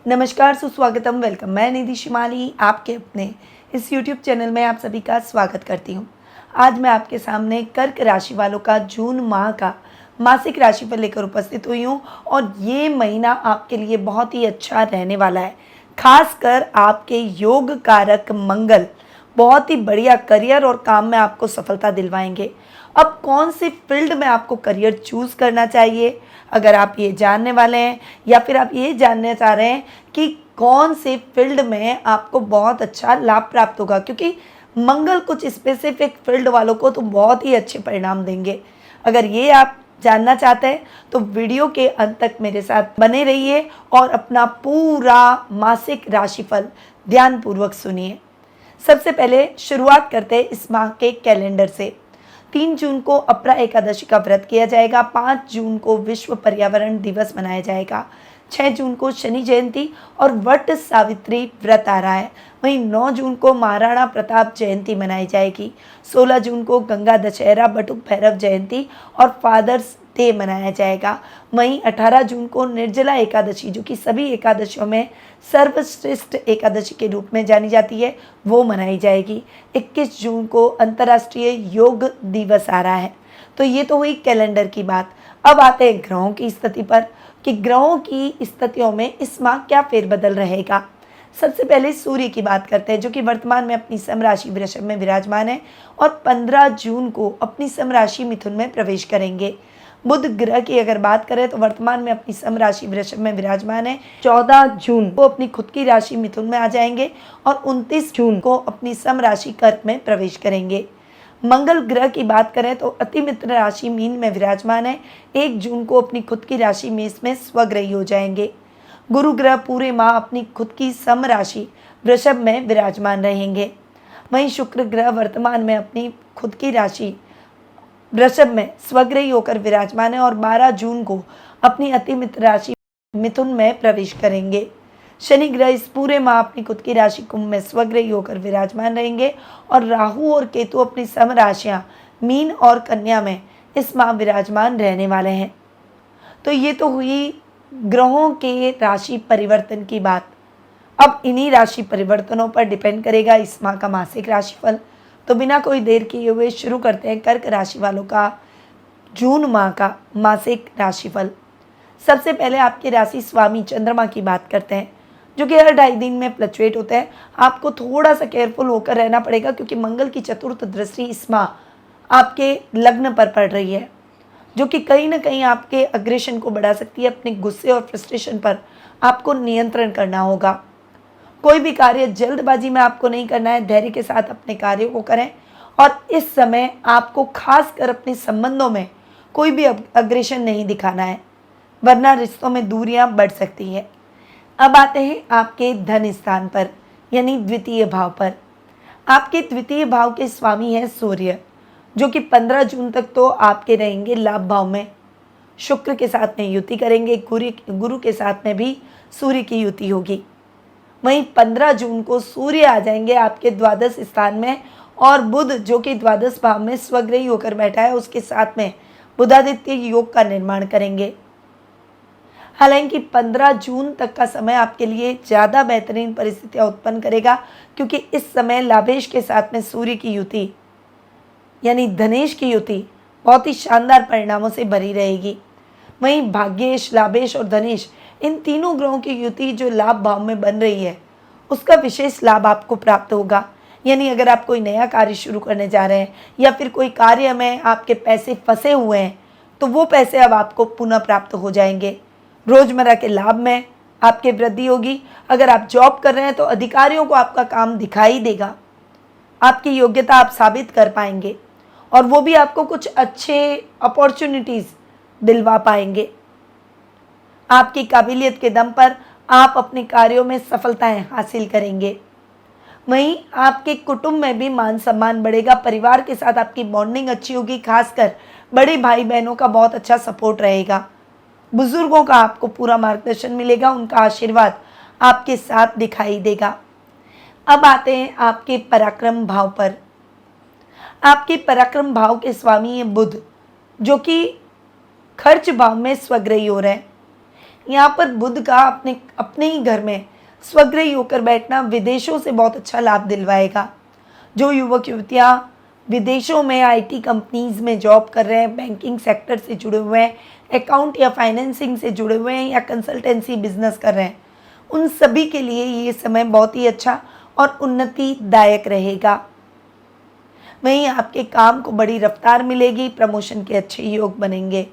नमस्कार, सुस्वागतम, वेलकम। मैं निधि शिमाली आपके अपने इस यूट्यूब चैनल में आप सभी का स्वागत करती हूँ। आज मैं आपके सामने कर्क राशि वालों का जून माह का मासिक राशिफल लेकर उपस्थित हुई हूँ और ये महीना आपके लिए बहुत ही अच्छा रहने वाला है। खासकर आपके योग कारक मंगल बहुत ही बढ़िया करियर और काम में आपको सफलता दिलवाएंगे। अब कौन सी फील्ड में आपको करियर चूज़ करना चाहिए, अगर आप ये जानने वाले हैं या फिर आप ये जानना चाह रहे हैं कि कौन से फील्ड में आपको बहुत अच्छा लाभ प्राप्त होगा, क्योंकि मंगल कुछ स्पेसिफिक फील्ड वालों को तो बहुत ही अच्छे परिणाम देंगे। अगर ये आप जानना चाहते हैं तो वीडियो के अंत तक मेरे साथ बने रहिए और अपना पूरा मासिक राशिफल ध्यानपूर्वक सुनिए। सबसे पहले शुरुआत करते हैं इस माह के कैलेंडर से। 3 जून को अपरा एकादशी का व्रत किया जाएगा। 5 जून को विश्व पर्यावरण दिवस मनाया जाएगा। 6 जून को शनि जयंती और वट सावित्री व्रत आ रहा है। वहीं 9 जून को महाराणा प्रताप जयंती मनाई जाएगी। 16 जून को गंगा दशहरा, बटुक भैरव जयंती और फादर्स डे मनाया जाएगा। वहीं 18 जून को निर्जला एकादशी, जो कि सभी एकादशियों में सर्वश्रेष्ठ एकादशी के रूप में जानी जाती है, वो मनाई जाएगी। 21 जून को अंतर्राष्ट्रीय योग दिवस आ रहा है। तो ये तो हुई कैलेंडर की बात। अब आते हैं ग्रहों की स्थिति पर कि ग्रहों की स्थितियों में इस माह क्या फेरबदल रहेगा। सबसे पहले सूर्य की बात करते हैं, जो कि वर्तमान में अपनी समराशि वृषभ में विराजमान है और 15 जून को अपनी समराशि मिथुन में प्रवेश करेंगे। बुध ग्रह की अगर बात करें तो वर्तमान में अपनी समराशि वृषभ में विराजमान है। 14 जून को अपनी खुद की राशि मिथुन में आ जाएंगे और 29 जून को अपनी समराशि कर्क में प्रवेश करेंगे। मंगल ग्रह की बात करें तो अति मित्र राशि मीन में विराजमान है। 1 जून को अपनी खुद की राशि मेष में स्वग्रही हो जाएंगे। गुरु ग्रह पूरे माह अपनी खुद की सम राशि वृषभ में विराजमान रहेंगे। वहीं शुक्र ग्रह वर्तमान में अपनी खुद की राशि वृषभ में स्वग्रही होकर विराजमान है और 12 जून को अपनी अति मित्र राशि मिथुन में प्रवेश करेंगे। शनि ग्रह इस पूरे माह अपनी खुद की राशि कुंभ में स्वग्रही होकर विराजमान रहेंगे और राहु और केतु अपनी सम राशियां मीन और कन्या में इस माह विराजमान रहने वाले हैं। तो ये तो हुई ग्रहों के राशि परिवर्तन की बात। अब इन्हीं राशि परिवर्तनों पर डिपेंड करेगा इस माह का मासिक राशिफल। तो बिना कोई देर किए हुए शुरू करते हैं कर्क राशि वालों का जून माह का मासिक राशिफल। सबसे पहले आपके राशि स्वामी चंद्रमा की बात करते हैं, जो कि हर 2.5 दिन में फ्लक्चुएट होते हैं। आपको थोड़ा सा केयरफुल होकर रहना पड़ेगा, क्योंकि मंगल की चतुर्थ दृष्टि इस माह आपके लग्न पर पड़ रही है, जो कि कहीं ना कहीं आपके अग्रेशन को बढ़ा सकती है। अपने गुस्से और फ्रस्ट्रेशन पर आपको नियंत्रण करना होगा। कोई भी कार्य जल्दबाजी में आपको नहीं करना है, धैर्य के साथ अपने कार्यों को करें। और इस समय आपको खासकर अपने संबंधों में कोई भी अग्रेशन नहीं दिखाना है, वरना रिश्तों में दूरियां बढ़ सकती है। अब आते हैं आपके धन स्थान पर, यानी द्वितीय भाव पर। आपके द्वितीय भाव के स्वामी है सूर्य, जो कि 15 जून तक तो आपके रहेंगे लाभ भाव में। शुक्र के साथ में युति करेंगे, गुरु के साथ में भी सूर्य की युति होगी। वहीं 15 जून को सूर्य आ जाएंगे आपके द्वादश स्थान में और बुध, जो कि द्वादश भाव में स्वग्रही होकर बैठा है, उसके साथ में बुधादित्य योग का निर्माण करेंगे। हालांकि 15 जून तक का समय आपके लिए ज़्यादा बेहतरीन परिस्थितियां उत्पन्न करेगा, क्योंकि इस समय लाभेश के साथ में सूर्य की युति यानी धनेश की युति बहुत ही शानदार परिणामों से भरी रहेगी। वहीं भाग्येश, लाभेश और धनेश, इन तीनों ग्रहों की युति जो लाभ भाव में बन रही है, उसका विशेष लाभ आपको प्राप्त होगा। यानी अगर आप कोई नया कार्य शुरू करने जा रहे हैं या फिर कोई कार्य में आपके पैसे फंसे हुए हैं, तो वो पैसे अब आपको पुनः प्राप्त हो जाएंगे। रोजमर्रा के लाभ में आपके वृद्धि होगी। अगर आप जॉब कर रहे हैं तो अधिकारियों को आपका काम दिखाई देगा, आपकी योग्यता आप साबित कर पाएंगे और वो भी आपको कुछ अच्छे अपॉर्चुनिटीज़ दिलवा पाएंगे। आपकी काबिलियत के दम पर आप अपने कार्यों में सफलताएं हासिल करेंगे। वहीं आपके कुटुंब में भी मान सम्मान बढ़ेगा। परिवार के साथ आपकी बॉन्डिंग अच्छी होगी, खासकर बड़े भाई बहनों का बहुत अच्छा सपोर्ट रहेगा। बुजुर्गों का आपको पूरा मार्गदर्शन मिलेगा, उनका आशीर्वाद आपके साथ दिखाई देगा। अब आते हैं आपके पराक्रम भाव पर। आपके पराक्रम भाव के स्वामी है बुध, जो कि खर्च भाव में स्वग्रही हो रहे हैं। यहाँ पर बुध का अपने अपने ही घर में स्वग्रही होकर बैठना विदेशों से बहुत अच्छा लाभ दिलवाएगा। जो युवक युवतियाँ विदेशों में आईटी कंपनीज में जॉब कर रहे हैं, बैंकिंग सेक्टर से जुड़े हुए हैं, अकाउंट या फाइनेंसिंग से जुड़े हुए हैं या कंसल्टेंसी बिजनेस कर रहे हैं, उन सभी के लिए ये समय बहुत ही अच्छा और उन्नतिदायक रहेगा। वहीं आपके काम को बड़ी रफ्तार मिलेगी, प्रमोशन के अच्छे योग बनेंगे,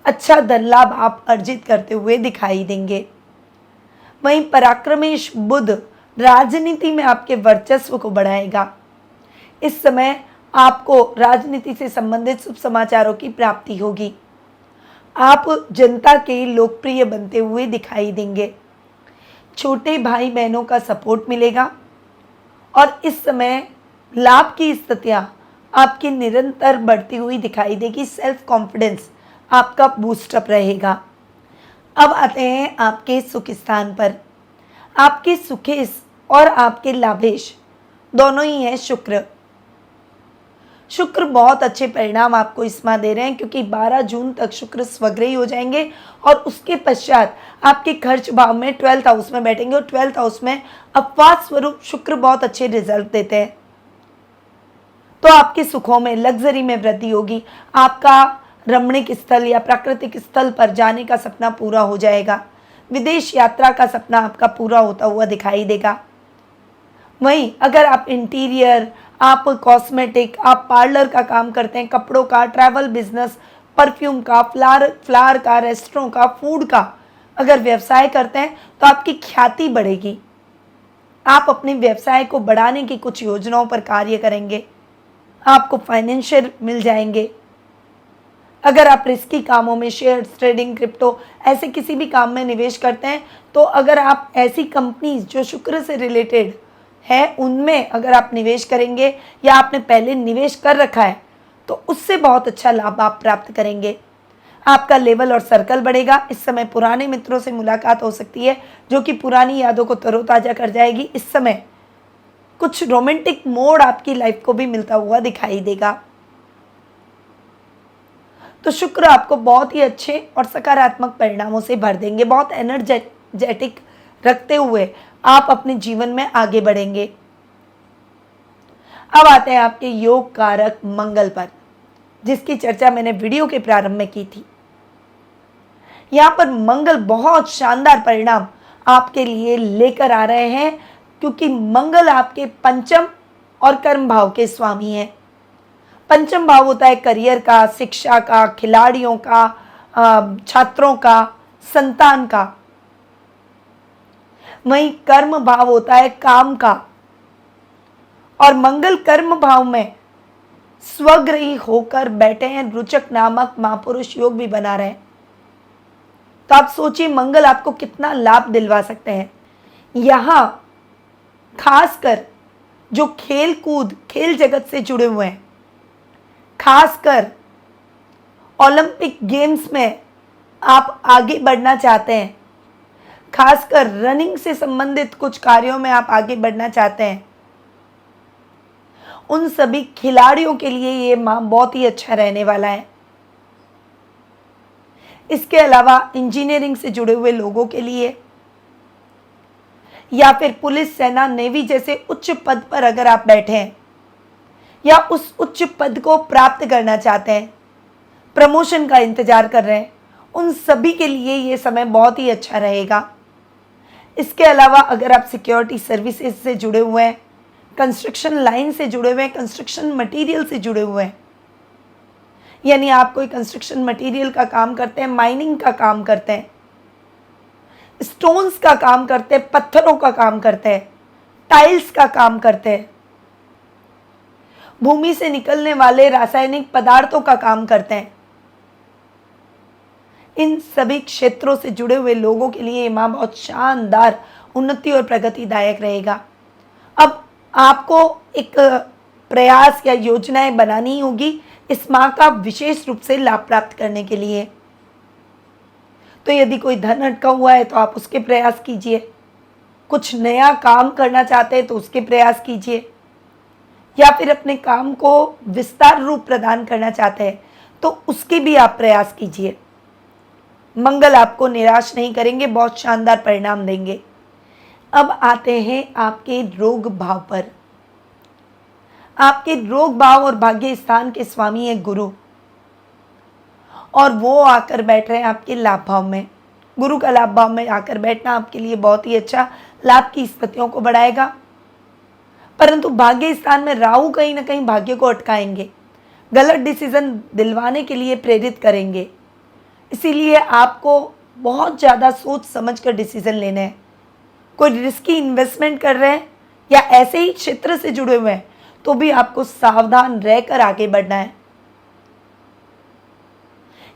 अच्छा धन लाभ आप अर्जित करते हुए दिखाई देंगे। वहीं पराक्रमेश बुध राजनीति में आपके वर्चस्व को बढ़ाएगा। इस समय आपको राजनीति से संबंधित शुभ समाचारों की प्राप्ति होगी। आप जनता के लोकप्रिय बनते हुए दिखाई देंगे। छोटे भाई बहनों का सपोर्ट मिलेगा और इस समय लाभ की स्थितियां आपकी निरंतर बढ़ती हुई दिखाई देगी। सेल्फ कॉन्फिडेंस आपका बूस्टअप रहेगा। अब आते हैं आपके सुख स्थान पर। आपके सुखेश और आपके लाभेश दोनों ही हैं शुक्र। शुक्र बहुत अच्छे परिणाम आपको इस माह दे रहे हैं, क्योंकि 12 जून तक शुक्र स्वग्रही हो जाएंगे और उसके पश्चात आपके खर्च भाव में 12th हाउस में बैठेंगे और 12th हाउस में अपवाद स्वरूप शुक्र बहुत अच्छे रिजल्ट देते हैं। तो आपके सुखों में, लग्जरी में वृद्धि होगी। आपका रमणीक स्थल या प्राकृतिक स्थल पर जाने का सपना पूरा हो जाएगा। विदेश यात्रा का सपना आपका पूरा होता हुआ दिखाई देगा। वहीं अगर आप इंटीरियर, आप कॉस्मेटिक, आप पार्लर का काम करते हैं, कपड़ों का, ट्रैवल बिजनेस, परफ्यूम का, फ्लावर का, रेस्टोरेंट का, फूड का अगर व्यवसाय करते हैं तो आपकी ख्याति बढ़ेगी। आप अपने व्यवसाय को बढ़ाने की कुछ योजनाओं पर कार्य करेंगे। आपको फाइनेंशियल मिल जाएंगे। अगर आप रिस्की कामों में, शेयर्स, ट्रेडिंग, क्रिप्टो ऐसे किसी भी काम में निवेश करते हैं, तो अगर आप ऐसी कंपनीज जो शुक्र से रिलेटेड है उनमें अगर आप निवेश करेंगे या आपने पहले निवेश कर रखा है, तो उससे बहुत अच्छा लाभ आप प्राप्त करेंगे। आपका लेवल और सर्कल बढ़ेगा। इस समय पुराने मित्रों से मुलाकात हो सकती है, जो कि पुरानी यादों को तरोताज़ा कर जाएगी। इस समय कुछ रोमांटिक मोड आपकी लाइफ को भी मिलता हुआ दिखाई देगा। तो शुक्र आपको बहुत ही अच्छे और सकारात्मक परिणामों से भर देंगे। बहुत एनर्जेटिक रखते हुए आप अपने जीवन में आगे बढ़ेंगे। अब आते हैं आपके योग कारक मंगल पर, जिसकी चर्चा मैंने वीडियो के प्रारंभ में की थी। यहाँ पर मंगल बहुत शानदार परिणाम आपके लिए लेकर आ रहे हैं, क्योंकि मंगल आपके पंचम और कर्म भाव के स्वामी हैं। पंचम भाव होता है करियर का, शिक्षा का, खिलाड़ियों का, छात्रों का, संतान का। वहीं कर्म भाव होता है काम का, और मंगल कर्म भाव में स्वग्रही होकर बैठे हैं। रुचक नामक महापुरुष योग भी बना रहे हैं। तो आप सोचिए मंगल आपको कितना लाभ दिलवा सकते हैं। यहां खासकर जो खेल कूद, खेल जगत से जुड़े हुए हैं, खासकर ओलंपिक गेम्स में आप आगे बढ़ना चाहते हैं, खासकर रनिंग से संबंधित कुछ कार्यों में आप आगे बढ़ना चाहते हैं, उन सभी खिलाड़ियों के लिए ये माह बहुत ही अच्छा रहने वाला है। इसके अलावा इंजीनियरिंग से जुड़े हुए लोगों के लिए, या फिर पुलिस, सेना, नेवी जैसे उच्च पद पर अगर आप बैठे हैं या उस उच्च पद को प्राप्त करना चाहते हैं, प्रमोशन का इंतजार कर रहे हैं, उन सभी के लिए ये समय बहुत ही अच्छा रहेगा। इसके अलावा अगर आप सिक्योरिटी सर्विसेज से जुड़े हुए हैं, कंस्ट्रक्शन लाइन से जुड़े हुए हैं, कंस्ट्रक्शन मटेरियल से जुड़े हुए हैं, यानी आप कोई कंस्ट्रक्शन मटेरियल का काम करते हैं, माइनिंग का काम करते हैं, स्टोन्स का काम करते हैं, पत्थरों का काम करते हैं, टाइल्स का काम करते हैं, भूमि से निकलने वाले रासायनिक पदार्थों का काम करते हैं, इन सभी क्षेत्रों से जुड़े हुए लोगों के लिए ये माह बहुत शानदार उन्नति और प्रगतिदायक रहेगा। अब आपको एक प्रयास या योजनाएं बनानी होगी इस माह का विशेष रूप से लाभ प्राप्त करने के लिए। तो यदि कोई धन अटका हुआ है तो आप उसके प्रयास कीजिए, कुछ नया काम करना चाहते हैं तो उसके प्रयास कीजिए, या फिर अपने काम को विस्तार रूप प्रदान करना चाहते हैं तो उसके भी आप प्रयास कीजिए। मंगल आपको निराश नहीं करेंगे, बहुत शानदार परिणाम देंगे। अब आते हैं आपके रोग भाव पर। आपके रोग भाव और भाग्य स्थान के स्वामी है गुरु, और वो आकर बैठ रहे हैं आपके लाभ भाव में। गुरु का लाभ भाव में आकर बैठना आपके लिए बहुत ही अच्छा लाभ की स्थितियों को बढ़ाएगा। परंतु भाग्य स्थान में राहु कहीं ना कहीं भाग्य को अटकाएंगे, गलत डिसीजन दिलवाने के लिए प्रेरित करेंगे। इसीलिए आपको बहुत ज़्यादा सोच समझ कर डिसीजन लेना है। कोई रिस्की इन्वेस्टमेंट कर रहे हैं या ऐसे ही क्षेत्र से जुड़े हुए हैं तो भी आपको सावधान रहकर आगे बढ़ना है।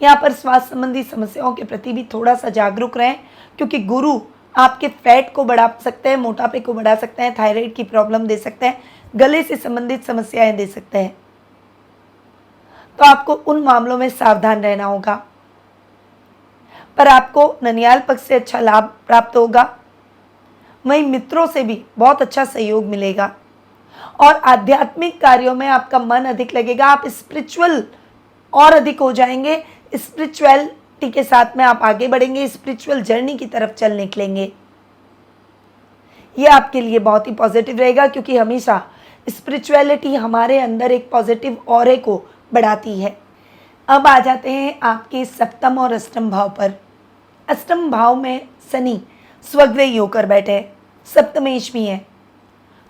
यहाँ पर स्वास्थ्य संबंधी समस्याओं के प्रति भी थोड़ा सा जागरूक रहें, क्योंकि गुरु आपके फैट को बढ़ा सकते हैं, मोटापे को बढ़ा सकते हैं, थायराइड की प्रॉब्लम दे सकते हैं, गले से संबंधित समस्याएं दे सकते हैं। तो आपको उन मामलों में सावधान रहना होगा। पर आपको ननियाल पक्ष से अच्छा लाभ प्राप्त होगा, वहीं मित्रों से भी बहुत अच्छा सहयोग मिलेगा और आध्यात्मिक कार्यों में आपका मन अधिक लगेगा। आप स्पिरिचुअल और अधिक हो जाएंगे, स्पिरिचुअलिटी के साथ में आप आगे बढ़ेंगे, स्पिरिचुअल जर्नी की तरफ चल निकलेंगे। ये आपके लिए बहुत ही पॉजिटिव रहेगा, क्योंकि हमेशा स्पिरिचुअलिटी हमारे अंदर एक पॉजिटिव ऑरे को बढ़ाती है। अब आ जाते हैं आपके सप्तम और अष्टम भाव पर। अष्टम भाव में शनि स्वग्रही होकर बैठे, सप्तमेश भी है।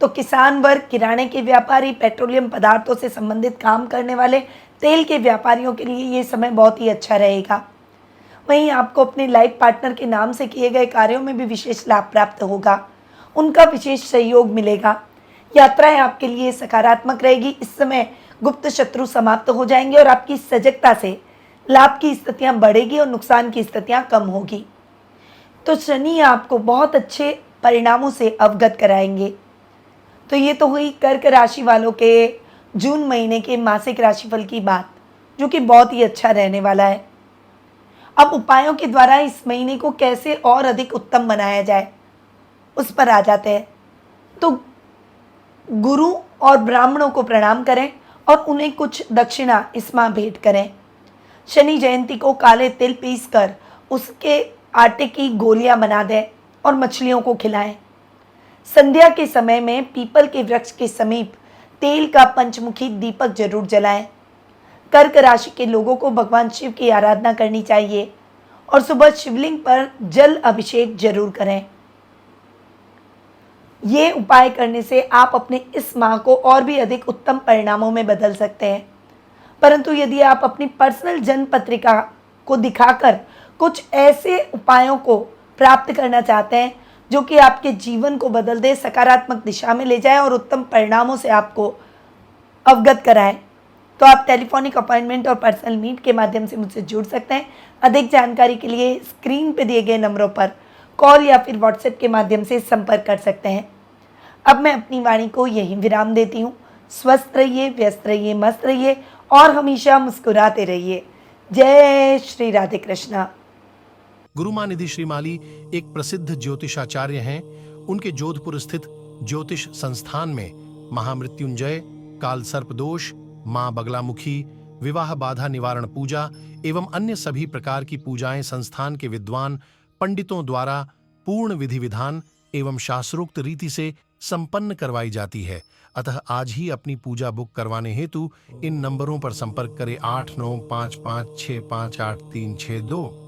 तो किसान वर्ग, किराने के व्यापारी, पेट्रोलियम पदार्थों से संबंधित काम करने वाले, तेल के व्यापारियों के लिए ये समय बहुत ही अच्छा रहेगा। वहीं आपको अपने लाइफ पार्टनर के नाम से किए गए कार्यों में भी विशेष लाभ प्राप्त होगा, उनका विशेष सहयोग मिलेगा। यात्राएं आपके लिए सकारात्मक रहेगी। इस समय गुप्त शत्रु समाप्त हो जाएंगे और आपकी सजगता से लाभ की स्थितियां बढ़ेगी और नुकसान की स्थितियां कम होगी। तो शनि आपको बहुत अच्छे परिणामों से अवगत कराएंगे। तो ये तो हुई कर्क राशि वालों के जून महीने के मासिक राशिफल की बात, जो कि बहुत ही अच्छा रहने वाला है। अब उपायों के द्वारा इस महीने को कैसे और अधिक उत्तम बनाया जाए, उस पर आ जाते हैं। तो गुरु और ब्राह्मणों को प्रणाम करें और उन्हें कुछ दक्षिणा इस माह भेंट करें। शनि जयंती को काले तिल पीसकर उसके आटे की गोलियां बना दें और मछलियों को खिलाएं। संध्या के समय में पीपल के वृक्ष के समीप तेल का पंचमुखी दीपक जरूर जलाएं। कर्क राशि के लोगों को भगवान शिव की आराधना करनी चाहिए और सुबह शिवलिंग पर जल अभिषेक जरूर करें। ये उपाय करने से आप अपने इस माह को और भी अधिक उत्तम परिणामों में बदल सकते हैं। परंतु यदि आप अपनी पर्सनल जन्म पत्रिका को दिखाकर कुछ ऐसे उपायों को प्राप्त करना चाहते हैं जो कि आपके जीवन को बदल दे, सकारात्मक दिशा में ले जाए और उत्तम परिणामों से आपको अवगत कराए, तो आप टेलीफोनिक अपॉइंटमेंट और पर्सनल मीट के माध्यम से मुझसे जुड़ सकते हैं। अधिक जानकारी के लिए स्क्रीन पर दिए गए नंबरों पर कॉल या फिर व्हाट्सएप के माध्यम से संपर्क कर सकते हैं। अब मैं अपनी वाणी को यहीं विराम देती हूँ। स्वस्थ रहिए, व्यस्त रहिए, मस्त रहिए और हमेशा मुस्कुराते रहिए। जय श्री राधे कृष्णा। गुरुमां निधि श्रीमाली एक प्रसिद्ध ज्योतिषाचार्य हैं। उनके जोधपुर स्थित ज्योतिष संस्थान में महामृत्युंजय, काल सर्प दोष, मां बगलामुखी, विवाह बाधा निवारण पूजा एवं अन्य सभी प्रकार की पूजाएं संस्थान के विद्वान पंडितों द्वारा पूर्ण विधि विधान एवं शास्त्रोक्त रीति से संपन्न करवाई जाती है। अतः आज ही अपनी पूजा बुक करवाने हेतु इन नंबरों पर संपर्क करें 8955658362।